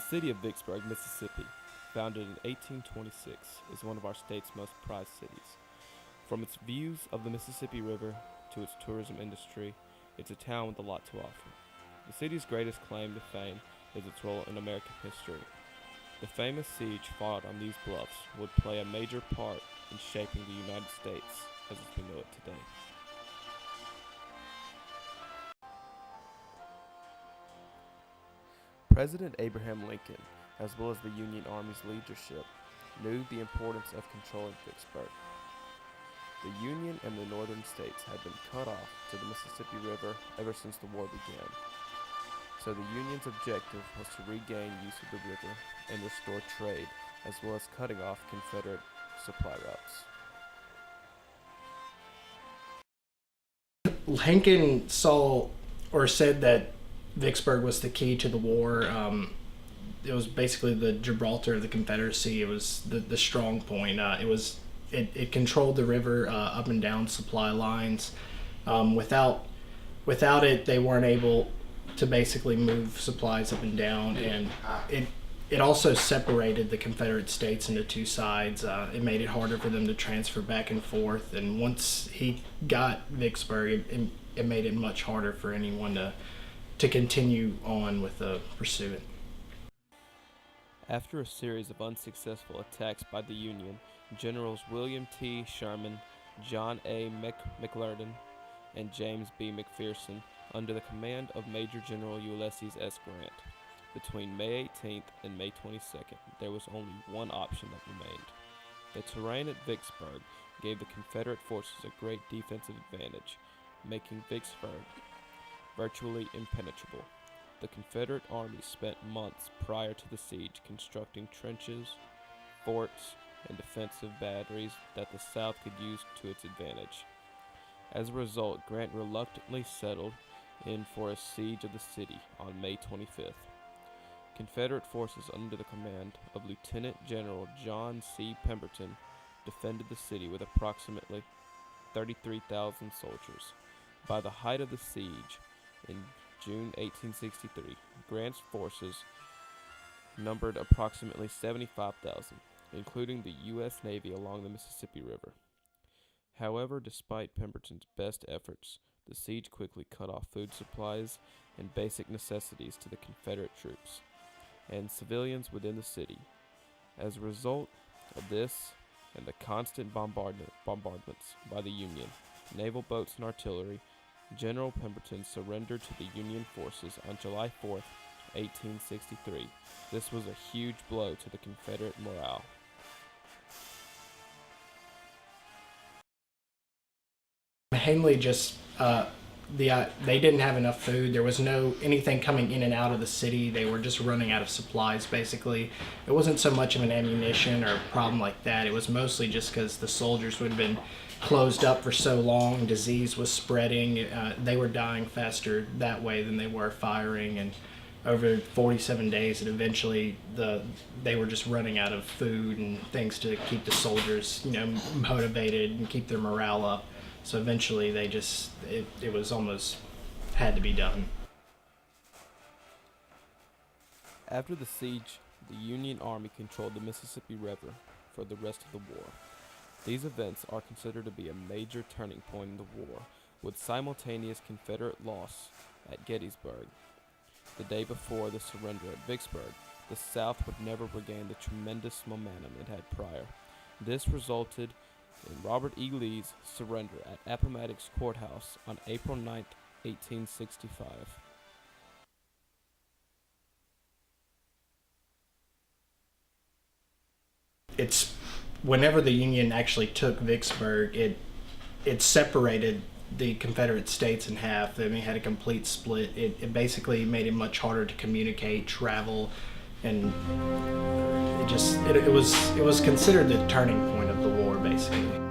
city of Vicksburg, Mississippi, founded in 1826, is one of our state's most prized cities. From its views of the Mississippi River to its tourism industry, it's a town with a lot to offer. The city's greatest claim to fame is its role in American history. The famous siege fought on these bluffs would play a major part in shaping the United States as we know it today. President Abraham Lincoln, as well as the Union Army's leadership, knew the importance of controlling Vicksburg. The Union and the northern states had been cut off to the Mississippi River ever since the war began. So the Union's objective was to regain use of the river and restore trade, as well as cutting off Confederate supply routes. Lincoln saw or said that Vicksburg was the key to the war. It was basically the Gibraltar of the Confederacy. It was the strong point. It controlled the river up and down supply lines. Without it, they weren't able to basically move supplies up and down, and it also separated the Confederate States into two sides. It made it harder for them to transfer back and forth, and once he got Vicksburg, it made it much harder for anyone to continue on with the pursuit. After a series of unsuccessful attacks by the Union, Generals William T. Sherman, John A. McClernand, and James B. McPherson, under the command of Major General Ulysses S. Grant, between May 18th and May 22nd, there was only one option that remained. The terrain at Vicksburg gave the Confederate forces a great defensive advantage, making Vicksburg virtually impenetrable. The Confederate Army spent months prior to the siege constructing trenches, forts, and defensive batteries that the South could use to its advantage. As a result, Grant reluctantly settled in for a siege of the city on May 25th. Confederate forces under the command of Lieutenant General John C. Pemberton defended the city with approximately 33,000 soldiers. By the height of the siege in June 1863, Grant's forces numbered approximately 75,000, including the U.S. Navy along the Mississippi River. However, despite Pemberton's best efforts, the siege quickly cut off food supplies and basic necessities to the Confederate troops and civilians within the city. As a result of this and the constant bombardments by the Union, naval boats and artillery, General Pemberton surrendered to the Union forces on July 4th, 1863. This was a huge blow to the Confederate morale. Mainly just they didn't have enough food. There was no anything coming in and out of the city. They were just running out of supplies, basically. It wasn't so much of an ammunition or a problem like that. It was mostly just because the soldiers would have been closed up for so long. Disease was spreading. They were dying faster that way than they were firing. And over 47 days, and eventually they were just running out of food and things to keep the soldiers, motivated and keep their morale up. So eventually it was almost had to be done. After the siege, the Union Army controlled the Mississippi River for the rest of the war. These events are considered to be a major turning point in the war, with simultaneous Confederate loss at Gettysburg. The day before the surrender at Vicksburg, the South would never regain the tremendous momentum it had prior. This resulted in Robert E. Lee's surrender at Appomattox Courthouse on April 9, 1865. It's whenever the Union actually took Vicksburg, it separated the Confederate States in half. I mean, it had a complete split. It basically made it much harder to communicate, travel, and it was considered the turning point of the war, basically.